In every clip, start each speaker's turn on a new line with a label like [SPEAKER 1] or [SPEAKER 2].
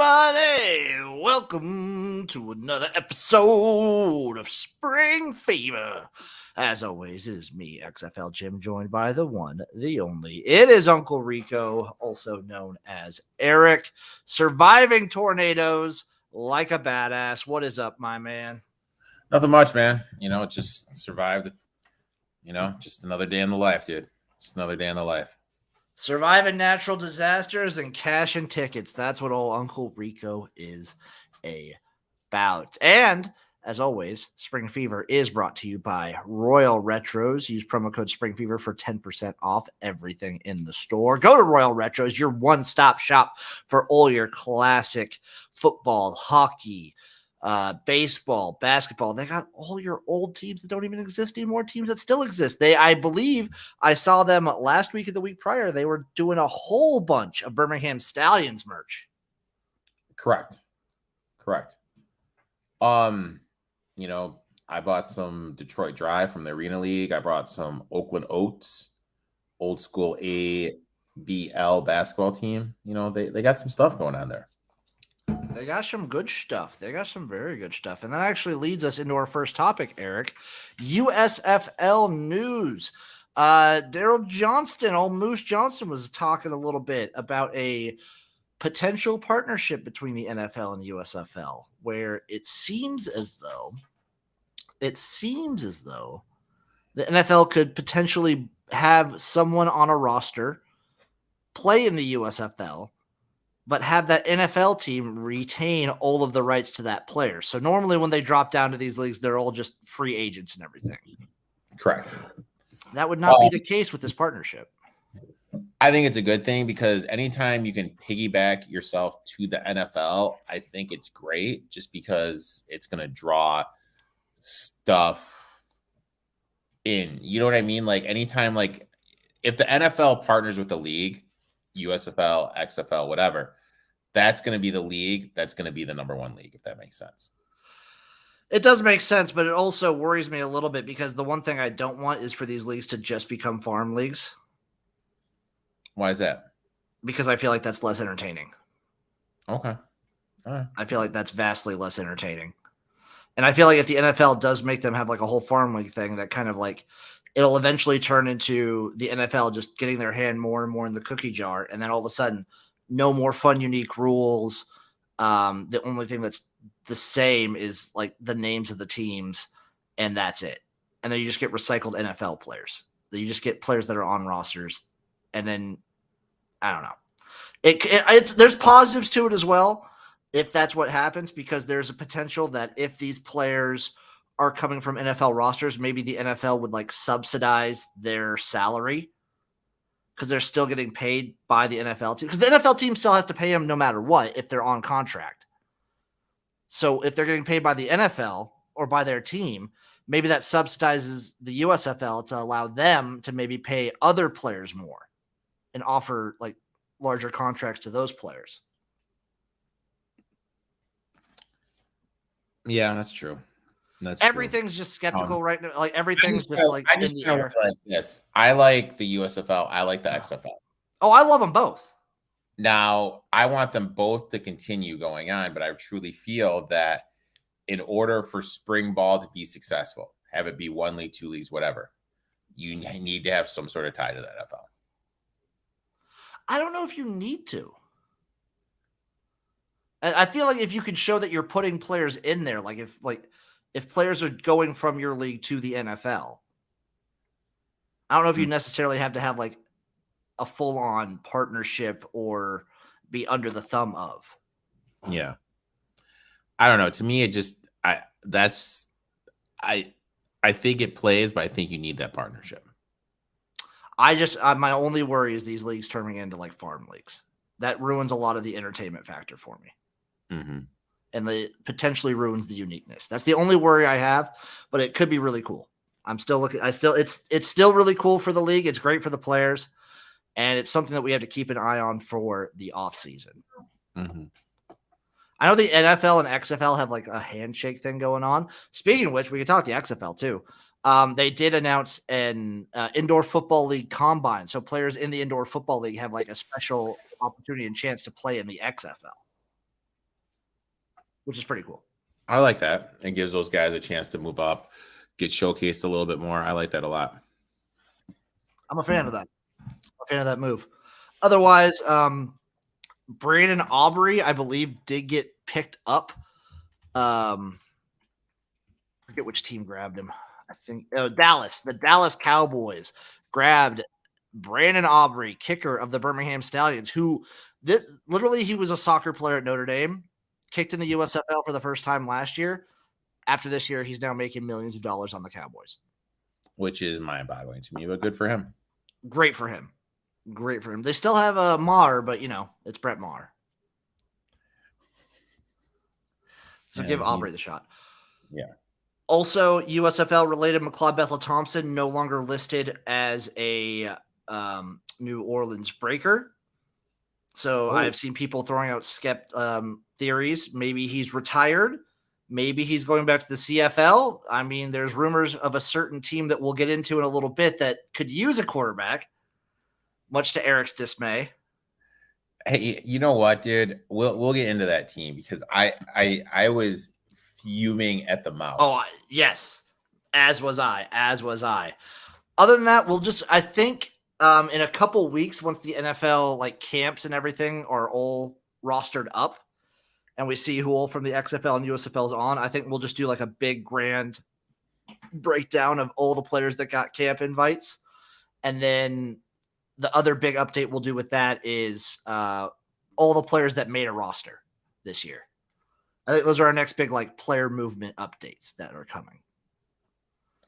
[SPEAKER 1] everybody. Welcome to another episode of Spring Fever. As always, it is me, XFL Jim, joined by the one, the only. It is Uncle Rico, also known as Eric, surviving tornadoes like a badass. What is up, my man?
[SPEAKER 2] Nothing much, man. Just survived. Just another day in the life, dude. Just another day in the life.
[SPEAKER 1] Surviving natural disasters and cashing tickets. That's what old Uncle Rico is about. And as always, Spring Fever is brought to you by Royal Retros. Use promo code Spring Fever for 10% off everything in the store. Go to Royal Retros, your one-stop shop for all your classic football, hockey, baseball, basketball. They got all your old teams that don't even exist anymore, teams that still exist. I believe I saw them last week or the week prior. They were doing a whole bunch of Birmingham Stallions merch.
[SPEAKER 2] Correct. I bought some Detroit Drive from the Arena League. I brought some Oakland Oats, old school ABL basketball team. They got some stuff going on there.
[SPEAKER 1] They got some good stuff. They got some very good stuff. And that actually leads us into our first topic, Eric. USFL news. Daryl Johnston, old Moose Johnston, was talking a little bit about a potential partnership between the NFL and the USFL, where it seems as though the NFL could potentially have someone on a roster play in the USFL, but have that NFL team retain all of the rights to that player. So normally when they drop down to these leagues, they're all just free agents and everything.
[SPEAKER 2] Correct.
[SPEAKER 1] That would not be the case with this partnership.
[SPEAKER 2] I think it's a good thing because anytime you can piggyback yourself to the NFL, I think it's great just because it's going to draw stuff in. You know what I mean? Like anytime, like if the NFL partners with the league, USFL, XFL, whatever, that's going to be the league. That's going to be the number one league, if that makes sense.
[SPEAKER 1] It does make sense, but it also worries me a little bit because the one thing I don't want is for these leagues to just become farm leagues.
[SPEAKER 2] Why is that?
[SPEAKER 1] Because I feel like that's less entertaining.
[SPEAKER 2] Okay. All right.
[SPEAKER 1] I feel like that's vastly less entertaining. And I feel like if the NFL does make them have like a whole farm league thing, that kind of like it'll eventually turn into the NFL just getting their hand more and more in the cookie jar. And then all of a sudden, no more fun, unique rules. The only thing that's the same is like the names of the teams, and that's it. And then you just get recycled NFL players. You just get players that are on rosters. And then, I don't know. There's positives to it as well, if that's what happens, because there's a potential that if these players are coming from NFL rosters, maybe the NFL would like subsidize their salary because they're still getting paid by the NFL team. Because the NFL team still has to pay them no matter what if they're on contract. So if they're getting paid by the NFL or by their team, maybe that subsidizes the USFL to allow them to maybe pay other players more and offer like larger contracts to those players.
[SPEAKER 2] Yeah, that's true.
[SPEAKER 1] Everything's just skeptical right now. Like everything's just like
[SPEAKER 2] I just
[SPEAKER 1] in the air.
[SPEAKER 2] Like this. I like the USFL. I like the XFL.
[SPEAKER 1] Oh, I love them both.
[SPEAKER 2] Now, I want them both to continue going on, but I truly feel that in order for spring ball to be successful, have it be one league, two leagues, whatever, you need to have some sort of tie to the NFL.
[SPEAKER 1] I don't know if you need to. I feel like if you could show that you're putting players in there, like if players are going from your league to the NFL, I don't know if you necessarily have to have like a full-on partnership or be under the thumb of.
[SPEAKER 2] Yeah. I don't know. To me, I think it plays, but I think you need that partnership.
[SPEAKER 1] My only worry is these leagues turning into like farm leagues. That ruins a lot of the entertainment factor for me.
[SPEAKER 2] Mm-hmm.
[SPEAKER 1] And potentially ruins the uniqueness. That's the only worry I have, but it could be really cool. I'm still looking. It's still really cool for the league. It's great for the players, and it's something that we have to keep an eye on for the off season.
[SPEAKER 2] Mm-hmm.
[SPEAKER 1] I know the NFL and XFL have like a handshake thing going on. Speaking of which, we can talk the XFL too. They did announce an indoor football league combine, so players in the indoor football league have like a special opportunity and chance to play in the XFL. which is pretty cool.
[SPEAKER 2] I like that. It gives those guys a chance to move up, get showcased a little bit more. I like that a lot.
[SPEAKER 1] I'm a fan of that. I'm a fan of that move. Otherwise, Brandon Aubrey, I believe, did get picked up. Forget which team grabbed him. I think Dallas. The Dallas Cowboys grabbed Brandon Aubrey, kicker of the Birmingham Stallions, who literally he was a soccer player at Notre Dame, kicked in the USFL for the first time last year. After this year, he's now making millions of dollars on the Cowboys.
[SPEAKER 2] Which is mind-boggling to me, but good for him.
[SPEAKER 1] Great for him. Great for him. They still have a Maher, but it's Brett Maher. So give Aubrey the shot.
[SPEAKER 2] Yeah.
[SPEAKER 1] Also, USFL related, McLeod Bethel Thompson no longer listed as a New Orleans Breaker. So I've seen people throwing out theories. Maybe he's retired. Maybe he's going back to the CFL. I mean, there's rumors of a certain team that we'll get into in a little bit that could use a quarterback, much to Eric's dismay.
[SPEAKER 2] Hey, you know what, dude? We'll get into that team because I was fuming at the mouth.
[SPEAKER 1] Oh, yes. As was I. Other than that, I think in a couple weeks, once the NFL camps and everything are all rostered up and we see who all from the XFL and USFL is on, I think we'll just do a big grand breakdown of all the players that got camp invites. And then the other big update we'll do with that is all the players that made a roster this year. I think those are our next big player movement updates that are coming.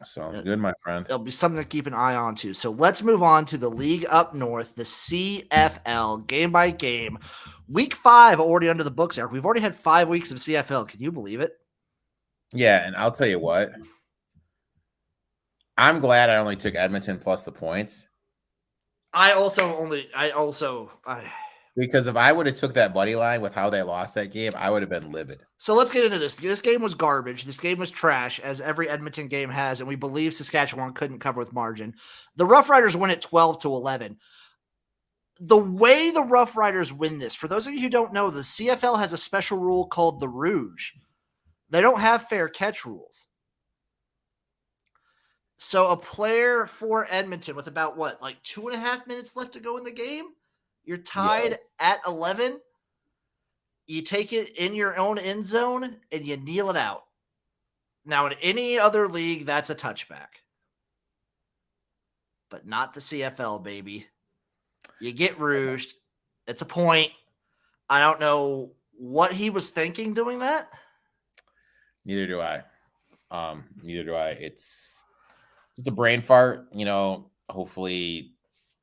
[SPEAKER 2] Sounds good, my friend.
[SPEAKER 1] It'll be something to keep an eye on too. So let's move on to the league up north, the CFL, game by game. Week 5 already under the books, Eric. We've already had 5 weeks of CFL. Can you believe it?
[SPEAKER 2] Yeah, and I'll tell you what. I'm glad I only took Edmonton plus the points.
[SPEAKER 1] Because
[SPEAKER 2] if I would have took that buddy line with how they lost that game, I would have been livid.
[SPEAKER 1] So let's get into this. This game was garbage. This game was trash, as every Edmonton game has, and we believe Saskatchewan couldn't cover with margin. The Rough Riders win at 12-11. The way the Rough Riders win this, for those of you who don't know, the CFL has a special rule called the Rouge. They don't have fair catch rules. So a player for Edmonton with about 2.5 minutes left to go in the game, you're tied at 11. You take it in your own end zone and you kneel it out. Now, in any other league, that's a touchback. But not the CFL, baby. You get rouged. It's a point. I don't know what he was thinking doing that.
[SPEAKER 2] Neither do I. It's just a brain fart. Hopefully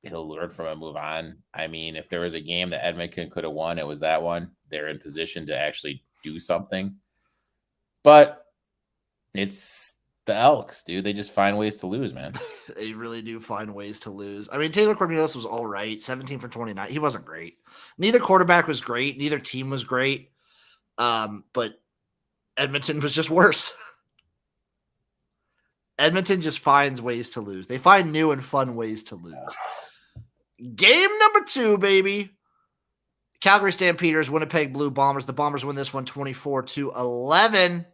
[SPEAKER 2] he'll learn from it, move on. I mean, if there was a game that Edmonton could have won, it was that one. They're in position to actually do something. But it's the Elks, dude. They just find ways to lose, man.
[SPEAKER 1] They really do find ways to lose. I mean, Taylor Cornelius was all right, 17 for 29. He wasn't great. Neither quarterback was great. Neither team was great. But Edmonton was just worse. Edmonton just finds ways to lose. They find new and fun ways to lose. Game number 2, baby. Calgary Stampeders, Winnipeg Blue Bombers. The Bombers win this one 24-11.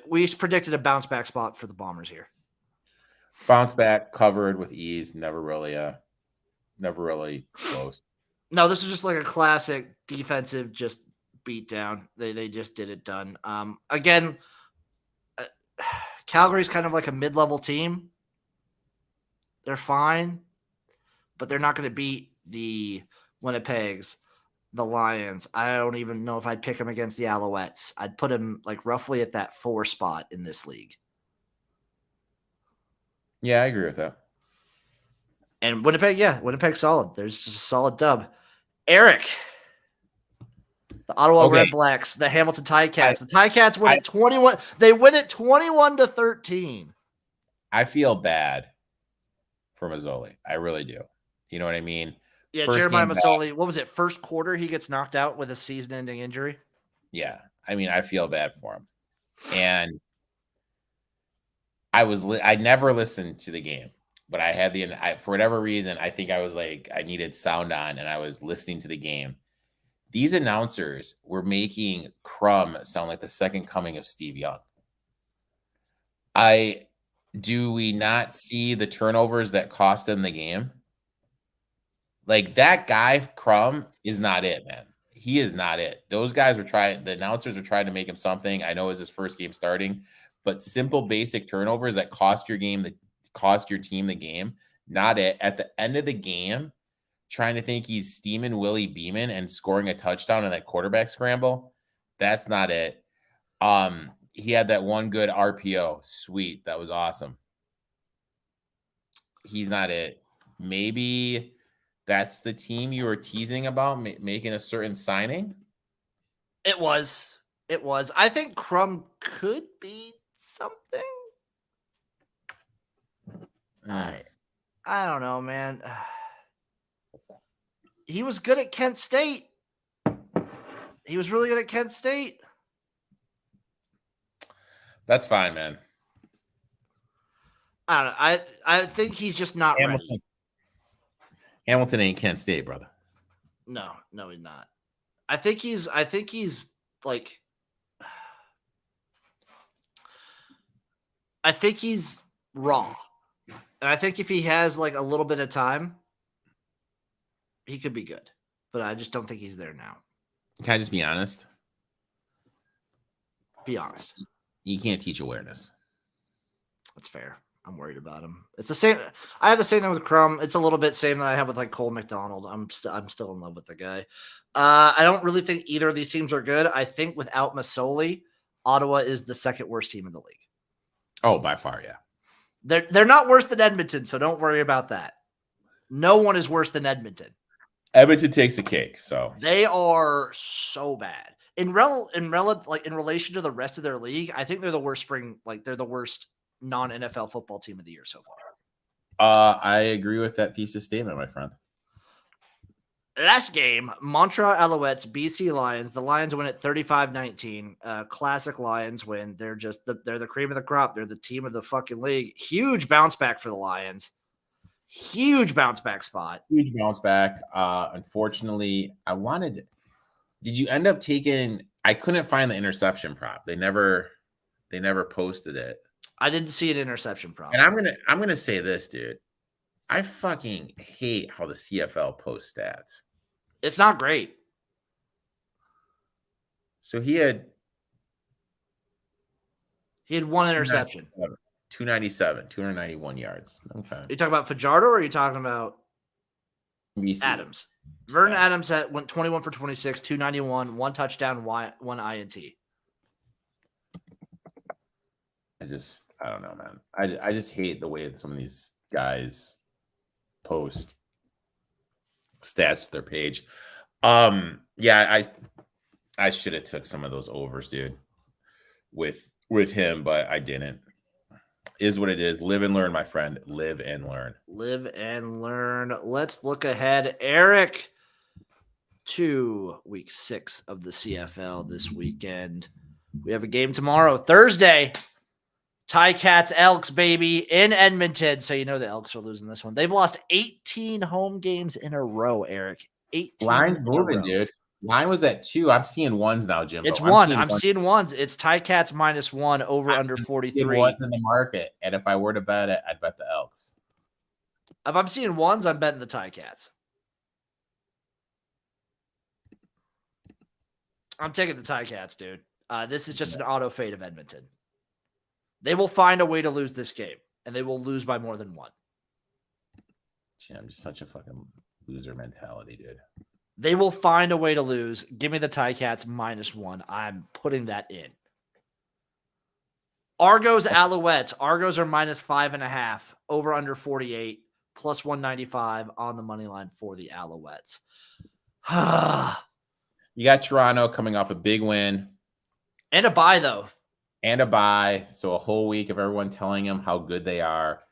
[SPEAKER 1] We predicted a bounce back spot for the Bombers here.
[SPEAKER 2] Bounce back, covered with ease. Never really close.
[SPEAKER 1] No, this is just a classic defensive just beat down. They just did it done. Again, Calgary's kind of like a mid-level team. They're fine, but they're not going to beat the Winnipegs, the Lions. I don't even know if I'd pick them against the Alouettes. I'd put them roughly at that 4 spot in this league.
[SPEAKER 2] Yeah, I agree with that.
[SPEAKER 1] And Winnipeg solid. There's just a solid dub. Eric, the Ottawa Red Blacks, the Hamilton Ticats. The Ticats win at 21. They win it 21-13.
[SPEAKER 2] I feel bad for Mazzoli. I really do. You know what I mean?
[SPEAKER 1] Yeah, Jeremiah Mazzoli, what was it? First quarter, he gets knocked out with a season-ending injury.
[SPEAKER 2] Yeah. I mean, I feel bad for him. And I never listened to the game, but I had for whatever reason, I think I was I needed sound on and I was listening to the game. these announcers were making Crumb sound like the second coming of Steve Young. Do we not see the turnovers that cost him the game? Like that guy, Crumb, is not it, man. He is not it. Those guys were trying, the announcers were trying to make him something. I know it was his first game starting, but simple, basic turnovers that cost your game, that cost your team the game, not it. At the end of the game, trying to think he's steaming Willie Beeman and scoring a touchdown in that quarterback scramble. That's not it. He had that one good RPO. Sweet. That was awesome. He's not it. Maybe that's the team you were teasing about making a certain signing.
[SPEAKER 1] It was. I think Crumb could be something. I don't know, man. He was good at Kent State. He was really good at Kent State.
[SPEAKER 2] That's fine, man.
[SPEAKER 1] I don't know. I think he's just not ready.
[SPEAKER 2] Hamilton ain't Kent State, brother.
[SPEAKER 1] No, he's not. I think he's like, I think he's raw. And I think if he has like a little bit of time, he could be good. But I just don't think he's there now.
[SPEAKER 2] Can I just be honest?
[SPEAKER 1] Be honest.
[SPEAKER 2] You can't teach awareness.
[SPEAKER 1] That's fair. I'm worried about him. It's the same. I have the same thing with Crumb. It's a little bit same that I have with like Cole McDonald. I'm still in love with the guy. I don't really think either of these teams are good. I think without Masoli, Ottawa is the second worst team in the league.
[SPEAKER 2] Oh, by far, yeah.
[SPEAKER 1] They're not worse than Edmonton, so don't worry about that. No one is worse than Edmonton.
[SPEAKER 2] Edmonton takes the cake, so
[SPEAKER 1] they are so bad. In relation to the rest of their league, I think they're the worst they're the worst non-NFL football team of the year so far.
[SPEAKER 2] I agree with that piece of statement, my friend.
[SPEAKER 1] Last game, Montreal Alouettes, BC Lions. The Lions win at 35-19. Classic Lions win. They're the cream of the crop. They're the team of the fucking league. Huge bounce back for the Lions. Huge bounce back spot.
[SPEAKER 2] Huge bounce back. Unfortunately, did you end up taking? I couldn't find the interception prop. They never posted it.
[SPEAKER 1] I didn't see an interception prop.
[SPEAKER 2] And I'm gonna say this, dude. I fucking hate how the CFL posts stats.
[SPEAKER 1] It's not great.
[SPEAKER 2] So he had
[SPEAKER 1] one interception.
[SPEAKER 2] 297, 291 yards. Okay.
[SPEAKER 1] Are you talking about Fajardo or are you talking about
[SPEAKER 2] BC.
[SPEAKER 1] Adams? Vernon Adams went 21 for 26, 291, one touchdown, one INT.
[SPEAKER 2] I don't know, man. I just hate the way that some of these guys post stats to their page. Yeah, I should have took some of those overs, dude, with him, but I didn't. Is what it is. Live and learn, my friend. Live and learn.
[SPEAKER 1] Live and learn. Let's look ahead, Eric, to week 6 of the CFL this weekend. We have a game tomorrow, Thursday. Ticats Elks, baby, in Edmonton. So you know the Elks are losing this one. They've lost 18 home games in a row, Eric. 18.
[SPEAKER 2] Line's moving, dude. Line was at 2. I'm seeing ones now, Jim.
[SPEAKER 1] It's one. I'm seeing ones. It's Ticats -1 over under 43.
[SPEAKER 2] Ones in the market, and if I were to bet it, I'd bet the Elks.
[SPEAKER 1] If I'm seeing ones, I'm betting the Ticats. I'm taking the Ticats, dude. This is just an auto fate of Edmonton. They will find a way to lose this game, and they will lose by more than 1.
[SPEAKER 2] Gee, I'm just such a fucking loser mentality, dude.
[SPEAKER 1] They will find a way to lose. Give me the Ticats -1. I'm putting that in. Argos Alouettes. Argos are -5.5. Over under 48. +195 on the money line for the Alouettes.
[SPEAKER 2] You got Toronto coming off a big win.
[SPEAKER 1] And a bye, though.
[SPEAKER 2] And a bye. So a whole week of everyone telling them how good they are.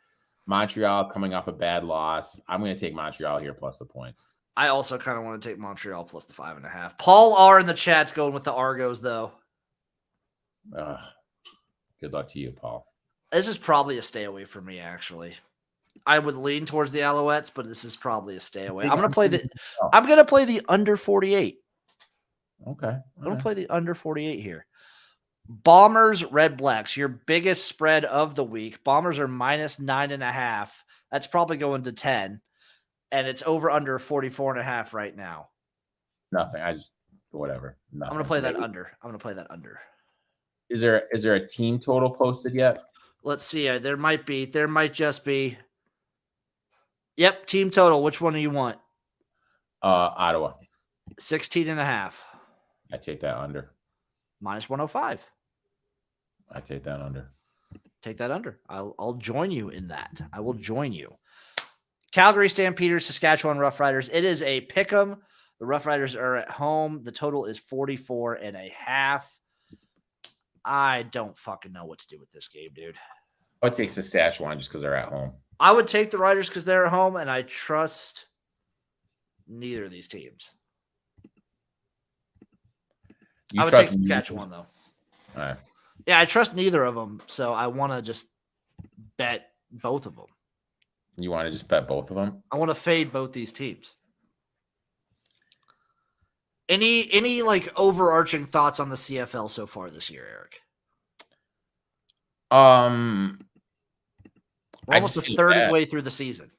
[SPEAKER 2] Montreal coming off a bad loss. I'm going to take Montreal here plus the points.
[SPEAKER 1] I also kind of want to take Montreal plus the 5.5. Paul R in the chat's going with the Argos, though.
[SPEAKER 2] Good luck to you, Paul.
[SPEAKER 1] This is probably a stay away for me, actually. I would lean towards the Alouettes, but this is probably a stay away. I'm going to play the under 48.
[SPEAKER 2] Okay.
[SPEAKER 1] I'm going
[SPEAKER 2] Right.
[SPEAKER 1] to play the under 48 here. Bombers, Red Blacks, your biggest spread of the week. Bombers are minus 9.5. That's probably going to 10. And it's over under 44.5 right now.
[SPEAKER 2] Nothing. I just whatever. Nothing.
[SPEAKER 1] I'm going to play that under. I'm going to play that under.
[SPEAKER 2] Is there a team total posted yet?
[SPEAKER 1] Let's see. There might be. There might just be. Yep, team total. Which one do you want?
[SPEAKER 2] Ottawa.
[SPEAKER 1] 16.5.
[SPEAKER 2] I take that under.
[SPEAKER 1] Minus 105.
[SPEAKER 2] I take that under.
[SPEAKER 1] Take that under. I'll join you in that. I will join you. Calgary Stampeders, Saskatchewan Roughriders. It is a pick 'em. The Roughriders are at home. The total is 44.5. I don't fucking know what to do with this game, dude.
[SPEAKER 2] I'll take Saskatchewan just because they're at home.
[SPEAKER 1] I would take the Riders because they're at home, and I trust neither of these teams. I would take Saskatchewan, though.
[SPEAKER 2] All right.
[SPEAKER 1] Yeah, I trust neither of them, so I want to just bet both of them.
[SPEAKER 2] You want to just bet both of them?
[SPEAKER 1] I want to fade both these teams. Any like overarching thoughts on the CFL so far this year, Eric?
[SPEAKER 2] We're
[SPEAKER 1] almost a third of the way through the season.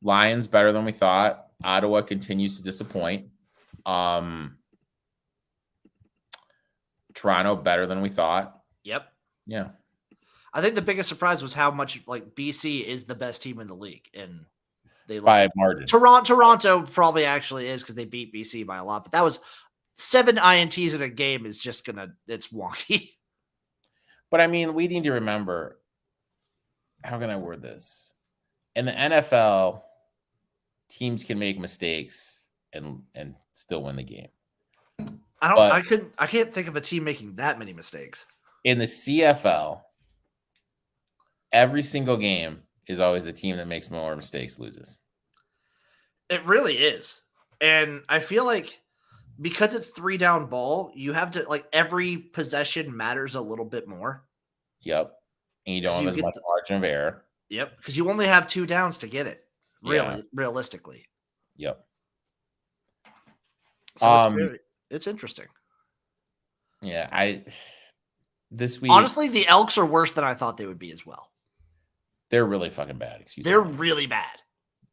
[SPEAKER 2] Lions better than we thought. Ottawa continues to disappoint. Toronto better than we thought.
[SPEAKER 1] Yep.
[SPEAKER 2] Yeah.
[SPEAKER 1] I think the biggest surprise was how much like BC is the best team in the league, and they
[SPEAKER 2] by margin.
[SPEAKER 1] Toronto probably actually is because they beat BC by a lot, but that was 7 INTs in a game is just it's wonky.
[SPEAKER 2] But I mean, we need to remember, how can I word this? In the NFL, teams can make mistakes and still win the game.
[SPEAKER 1] I can't think of a team making that many mistakes.
[SPEAKER 2] In the CFL, every single game is always the team that makes more mistakes loses.
[SPEAKER 1] It really is. And I feel like because it's 3 down ball, you have to like every possession matters a little bit more.
[SPEAKER 2] Yep. And you don't have as much margin of error.
[SPEAKER 1] Yep. Because you only have 2 downs to get it. Realistically.
[SPEAKER 2] Yep.
[SPEAKER 1] So it's interesting.
[SPEAKER 2] Yeah. This week.
[SPEAKER 1] Honestly, the Elks are worse than I thought they would be as well.
[SPEAKER 2] They're really fucking bad.
[SPEAKER 1] They're really bad.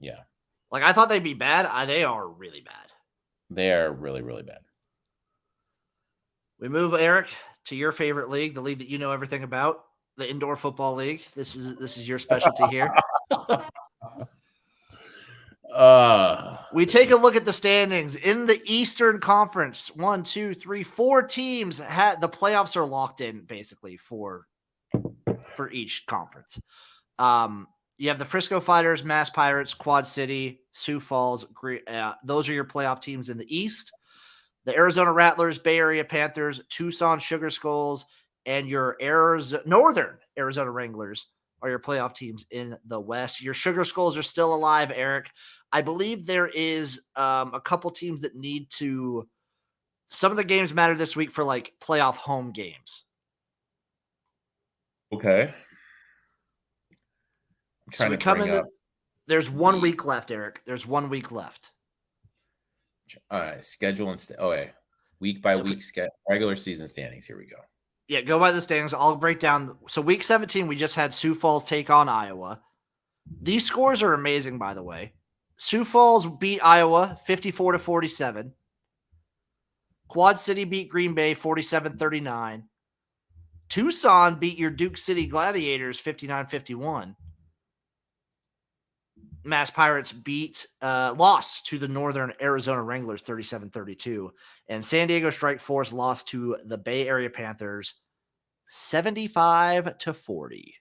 [SPEAKER 2] Yeah.
[SPEAKER 1] Like I thought they'd be bad. They are really bad.
[SPEAKER 2] They are really, really bad.
[SPEAKER 1] We move, Eric, to your favorite league, the league that you know everything about, the Indoor Football League. This is your specialty here. We take a look at the standings in the Eastern Conference. 1, 2, 3, 4 teams. The playoffs are locked in basically for each conference. You have the Frisco Fighters, Mass Pirates, Quad City, Sioux Falls. Those are your playoff teams in the East. The Arizona Rattlers, Bay Area Panthers, Tucson Sugar Skulls, and your Northern Arizona Wranglers are your playoff teams in the West. Your Sugar Skulls are still alive, Eric. I believe there is a couple teams that need to – some of the games matter this week for like playoff home games.
[SPEAKER 2] Okay.
[SPEAKER 1] So we come into – there's 1 week left, Eric. There's 1 week left.
[SPEAKER 2] All right. Schedule and week by week regular season standings. Here we go.
[SPEAKER 1] Yeah, go by the standings. I'll break down. So week 17, we just had Sioux Falls take on Iowa. These scores are amazing, by the way. Sioux Falls beat Iowa 54-47. Quad City beat Green Bay 47-39. Tucson beat your Duke City Gladiators 59-51. Mass Pirates lost to the Northern Arizona Wranglers 37-32. And San Diego Strike Force lost to the Bay Area Panthers 75-40.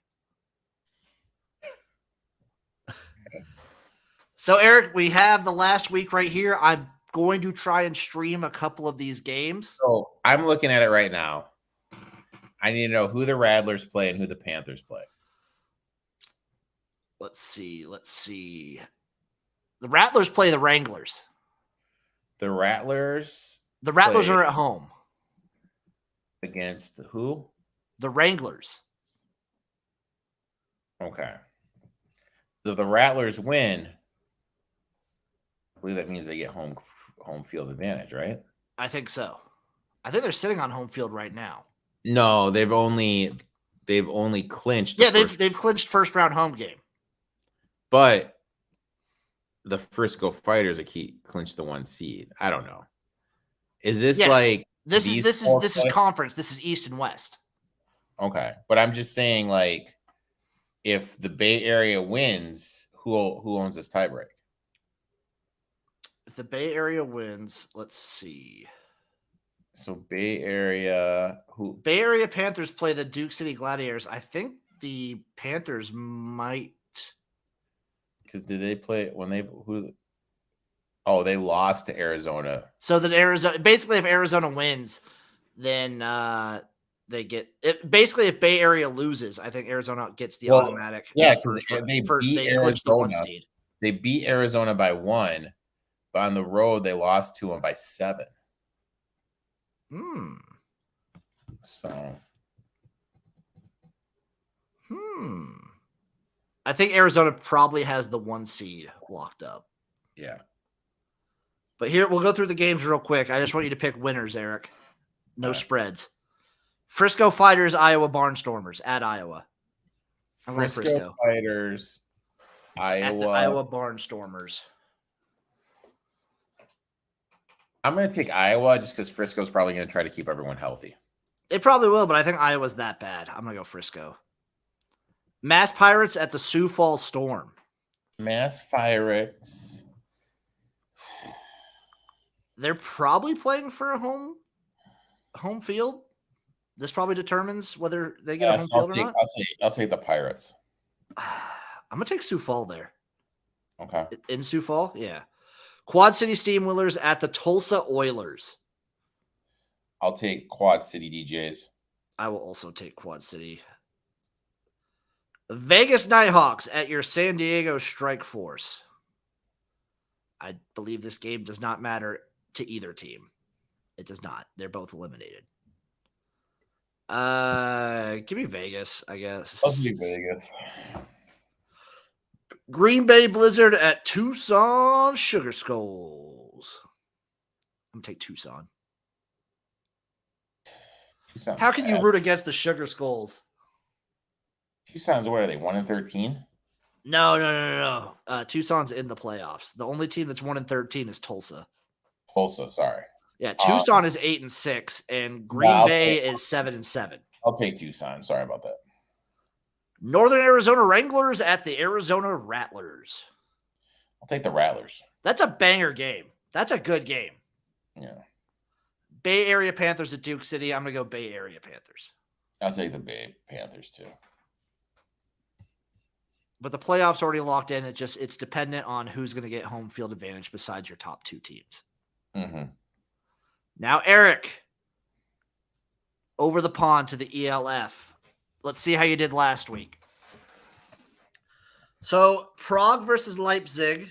[SPEAKER 1] So, Eric, we have the last week right here. I'm going to try and stream a couple of these games.
[SPEAKER 2] So I'm looking at it right now. I need to know who the Rattlers play and who the Panthers play.
[SPEAKER 1] Let's see. The Rattlers play the Wranglers.
[SPEAKER 2] The Rattlers
[SPEAKER 1] are at home.
[SPEAKER 2] Against who?
[SPEAKER 1] The Wranglers.
[SPEAKER 2] Okay. So the Rattlers win. I believe that means they get home field advantage, right?
[SPEAKER 1] I think so. I think they're sitting on home field right now.
[SPEAKER 2] No, they've only clinched.
[SPEAKER 1] They've clinched first round home game.
[SPEAKER 2] But the Frisco Fighters clinched the 1 seed. I don't know. Is this like
[SPEAKER 1] this is conference? This is East and West.
[SPEAKER 2] Okay, but I'm just saying, like, if the Bay Area wins, who owns this tiebreak?
[SPEAKER 1] If the Bay Area wins, let's see.
[SPEAKER 2] So Bay Area
[SPEAKER 1] Panthers play the Duke City Gladiators. I think the Panthers might.
[SPEAKER 2] Because did they play when they Oh, they lost to Arizona.
[SPEAKER 1] So that Arizona, basically, if Arizona wins, then they get it. Basically, if Bay Area loses, I think Arizona gets the automatic.
[SPEAKER 2] Yeah, because they beat Arizona. They beat Arizona by 1, but on the road they lost to them by 7. So.
[SPEAKER 1] I think Arizona probably has the 1 seed locked up.
[SPEAKER 2] Yeah.
[SPEAKER 1] But here, we'll go through the games real quick. I just want you to pick winners, Eric. No spreads. Frisco Fighters, Iowa Barnstormers at Iowa.
[SPEAKER 2] Frisco Fighters, Iowa.
[SPEAKER 1] At the Iowa Barnstormers.
[SPEAKER 2] I'm going to take Iowa just because Frisco's probably going to try to keep everyone healthy.
[SPEAKER 1] They probably will, but I think Iowa's that bad. I'm going to go Frisco. Mass Pirates at the Sioux Falls Storm.
[SPEAKER 2] Mass Pirates.
[SPEAKER 1] They're probably playing for a home field. This probably determines whether they get a home field or not.
[SPEAKER 2] I'll take the Pirates.
[SPEAKER 1] I'm going to take Sioux Falls there.
[SPEAKER 2] Okay.
[SPEAKER 1] In Sioux Falls? Yeah. Quad City Steamwheelers at the Tulsa Oilers.
[SPEAKER 2] I'll take Quad City DJs.
[SPEAKER 1] I will also take Quad City. Vegas Nighthawks at your San Diego Strike Force. I believe this game does not matter to either team. It does not. They're both eliminated. Give me Vegas, I guess.
[SPEAKER 2] I'll do Vegas.
[SPEAKER 1] Green Bay Blizzard at Tucson Sugar Skulls. I'm going to take Tucson. How can you root against the Sugar Skulls?
[SPEAKER 2] Tucson's, what are they, 1-13?
[SPEAKER 1] No. Tucson's in the playoffs. The only team that's 1-13 is Tulsa.
[SPEAKER 2] Sorry.
[SPEAKER 1] Yeah, Tucson is 8-6, and Green Bay is 7-7.
[SPEAKER 2] I'll take Tucson. Sorry about that.
[SPEAKER 1] Northern Arizona Wranglers at the Arizona Rattlers.
[SPEAKER 2] I'll take the Rattlers.
[SPEAKER 1] That's a banger game. That's a good game.
[SPEAKER 2] Yeah.
[SPEAKER 1] Bay Area Panthers at Duke City. I'm going to go Bay Area Panthers.
[SPEAKER 2] I'll take the Bay Panthers too.
[SPEAKER 1] But the playoffs already locked in. It's dependent on who's going to get home field advantage besides your top 2 teams.
[SPEAKER 2] Mm-hmm.
[SPEAKER 1] Now, Eric, over the pond to the ELF. Let's see how you did last week. So, Prague versus Leipzig.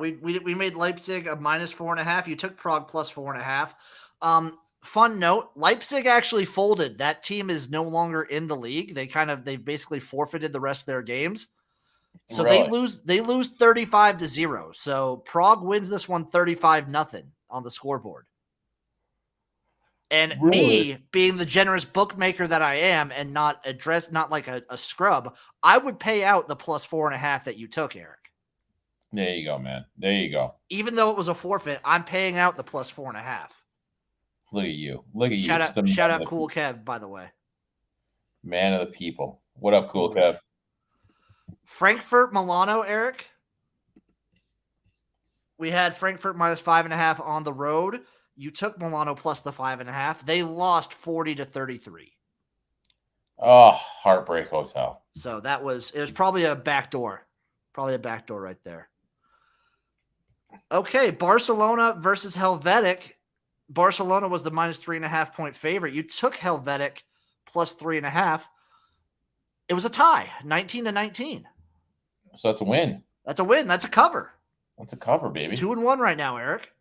[SPEAKER 1] We made Leipzig a -4.5. You took Prague plus 4.5. Fun note: Leipzig actually folded. That team is no longer in the league. They basically forfeited the rest of their games. So really? They lose 35-0. So Prague wins this one 35-0 on the scoreboard. And me being the generous bookmaker that I am and not like a scrub, I would pay out the plus 4.5 that you took, Eric.
[SPEAKER 2] There you go, man. There you go.
[SPEAKER 1] Even though it was a forfeit, I'm paying out the plus 4.5.
[SPEAKER 2] Look at you. Look at you.
[SPEAKER 1] Shout out Cool Kev, by the way.
[SPEAKER 2] Man of the people. What up, Cool Kev?
[SPEAKER 1] Frankfurt Milano, Eric. We had Frankfurt -5.5 on the road. You took Milano plus the 5.5. They lost 40-33.
[SPEAKER 2] Oh, heartbreak hotel.
[SPEAKER 1] So it was probably a backdoor. Probably a backdoor right there. Okay, Barcelona versus Helvetic. Barcelona was the -3.5 point favorite. You took Helvetic plus 3.5. It was a tie, 19-19.
[SPEAKER 2] So that's a win.
[SPEAKER 1] That's a win. That's a cover.
[SPEAKER 2] That's a cover, baby.
[SPEAKER 1] 2-1 right now, Eric.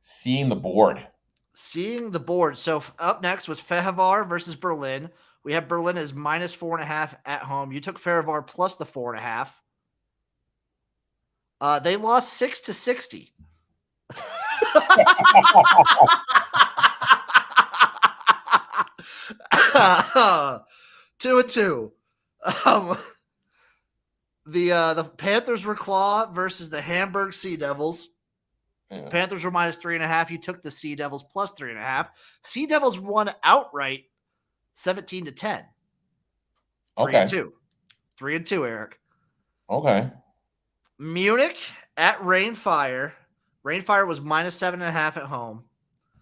[SPEAKER 2] Seeing the board.
[SPEAKER 1] So up next was Fehervar versus Berlin. We have Berlin as -4.5 at home. You took Fehervar plus the 4.5. They lost 6-60. 2-2. The Panthers were claw versus the Hamburg Sea Devils.
[SPEAKER 2] Yeah.
[SPEAKER 1] Panthers were -3.5. You took the Sea Devils +3.5. Sea Devils won outright 17-10. 3-2. 3-2, Eric.
[SPEAKER 2] Okay.
[SPEAKER 1] Munich at Rainfire. Rainfire was -7.5 at home.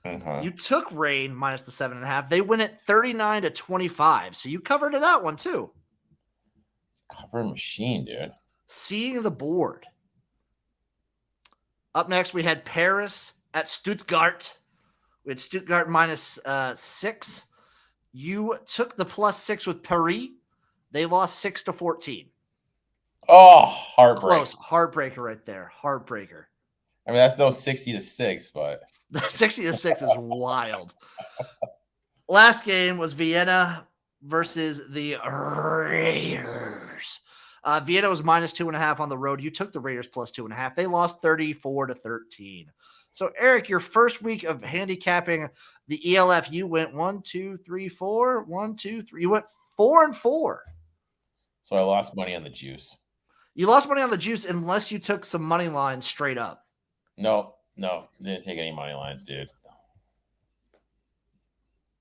[SPEAKER 2] Okay.
[SPEAKER 1] You took Rain minus the 7.5. They win it 39-25. So you covered that one too.
[SPEAKER 2] Cover machine, dude.
[SPEAKER 1] Seeing the board. Up next, we had Paris at Stuttgart. We had Stuttgart -6. You took the +6 with Paris. They lost 6-14.
[SPEAKER 2] Oh, heartbreak.
[SPEAKER 1] Close. Heartbreaker right there. Heartbreaker.
[SPEAKER 2] I mean, that's no 60-6, but
[SPEAKER 1] 60-6 is wild. Last game was Vienna versus the Raiders. Vienna was -2.5 on the road. You took the Raiders +2.5. They lost 34-13. So, Eric, your first week of handicapping the ELF, you went 1, 2, 3, 4. 1, 2, 3. You went 4-4.
[SPEAKER 2] So I lost money on the juice.
[SPEAKER 1] You lost money on the juice unless you took some money lines straight up.
[SPEAKER 2] No, didn't take any money lines, dude.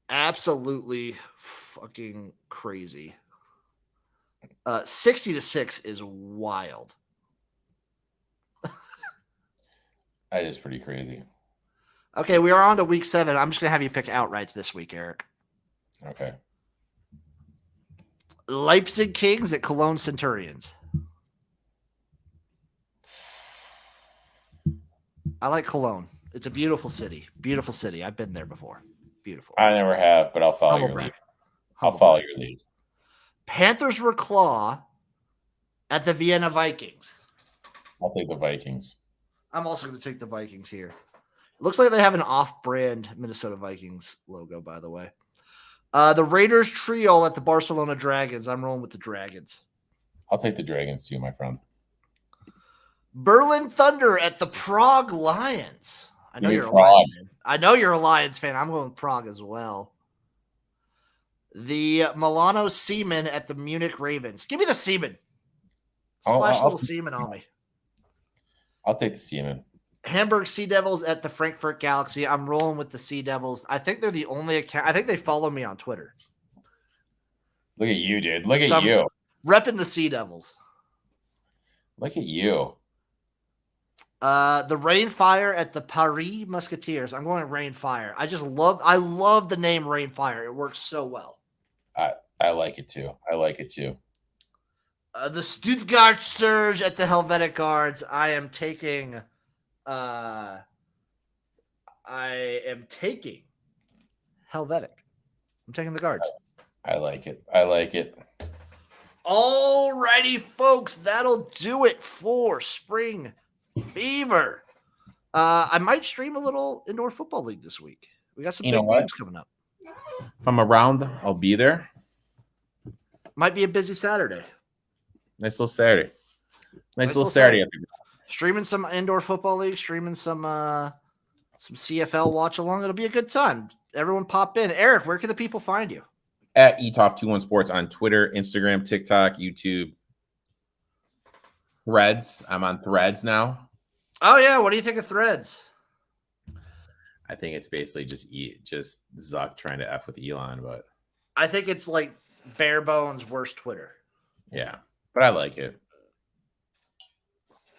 [SPEAKER 1] Absolutely fucking crazy. 60-6 is wild.
[SPEAKER 2] That is pretty crazy.
[SPEAKER 1] Okay, we are on to week 7. I'm just going to have you pick outrights this week, Eric.
[SPEAKER 2] Okay.
[SPEAKER 1] Leipzig Kings at Cologne Centurions. I like Cologne. It's a beautiful city. Beautiful city. I've been there before. Beautiful.
[SPEAKER 2] I never have, but I'll follow
[SPEAKER 1] Humble
[SPEAKER 2] your
[SPEAKER 1] brag.
[SPEAKER 2] lead.
[SPEAKER 1] Humble
[SPEAKER 2] I'll follow
[SPEAKER 1] brag.
[SPEAKER 2] your lead.
[SPEAKER 1] Panthers were claw at the Vienna Vikings.
[SPEAKER 2] I'll take the Vikings.
[SPEAKER 1] I'm also going to take the Vikings here. It looks like they have an off-brand Minnesota Vikings logo, by the way. The Raiders trio at the Barcelona Dragons. I'm rolling with the Dragons.
[SPEAKER 2] I'll take the Dragons too, my friend.
[SPEAKER 1] Berlin Thunder at the Prague Lions. I know
[SPEAKER 2] Give me
[SPEAKER 1] you're a
[SPEAKER 2] Prague.
[SPEAKER 1] Lions fan. I know you're a Lions fan. I'm going with Prague as well. The Milano Seamen at the Munich Ravens. Give me the Seamen. Splash a little Seamen on me.
[SPEAKER 2] I'll take the Seamen.
[SPEAKER 1] Hamburg Sea Devils at the Frankfurt Galaxy. I'm rolling with the Sea Devils. I think they're the only account. I think they follow me on Twitter.
[SPEAKER 2] Look at you, dude. Look at you.
[SPEAKER 1] Repping the Sea Devils.
[SPEAKER 2] Look at you.
[SPEAKER 1] The Rainfire at the Paris Musketeers. I'm going Rainfire. I love the name Rainfire. It works so well.
[SPEAKER 2] I like it too.
[SPEAKER 1] The Stuttgart Surge at the Helvetic Guards. I am taking Helvetic. I'm taking the Guards.
[SPEAKER 2] I like it.
[SPEAKER 1] All righty, folks. That'll do it for Spring Fever. I might stream a little indoor football league this week. We got some big games coming up.
[SPEAKER 2] If I'm around, I'll be there.
[SPEAKER 1] Might be a busy Saturday.
[SPEAKER 2] Nice little Saturday. Nice little Saturday.
[SPEAKER 1] Streaming some indoor football league, streaming some CFL watch along. It'll be a good time. Everyone pop in. Eric, where can the people find you?
[SPEAKER 2] At ETOF21 Sports on Twitter, Instagram, TikTok, YouTube. Threads. I'm on Threads now.
[SPEAKER 1] Oh yeah, what do you think of Threads?
[SPEAKER 2] I think it's basically just Zuck trying to F with Elon, but
[SPEAKER 1] I think it's like bare bones worst Twitter.
[SPEAKER 2] Yeah, but I like it.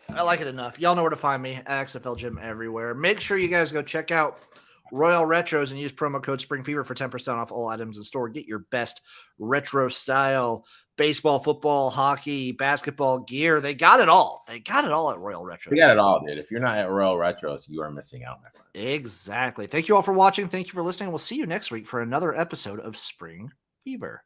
[SPEAKER 1] I like it enough. Y'all know where to find me. XFL Gym everywhere. Make sure you guys go check out Royal Retros and use promo code SpringFever for 10% off all items in store. Get your best retro style baseball, football, hockey, basketball gear. They got it all. They got it all at Royal Retros.
[SPEAKER 2] They got it all, dude. If you're not at Royal Retros, you are missing out, my friend.
[SPEAKER 1] Exactly. Thank you all for watching. Thank you for listening. We'll see you next week for another episode of Spring Fever.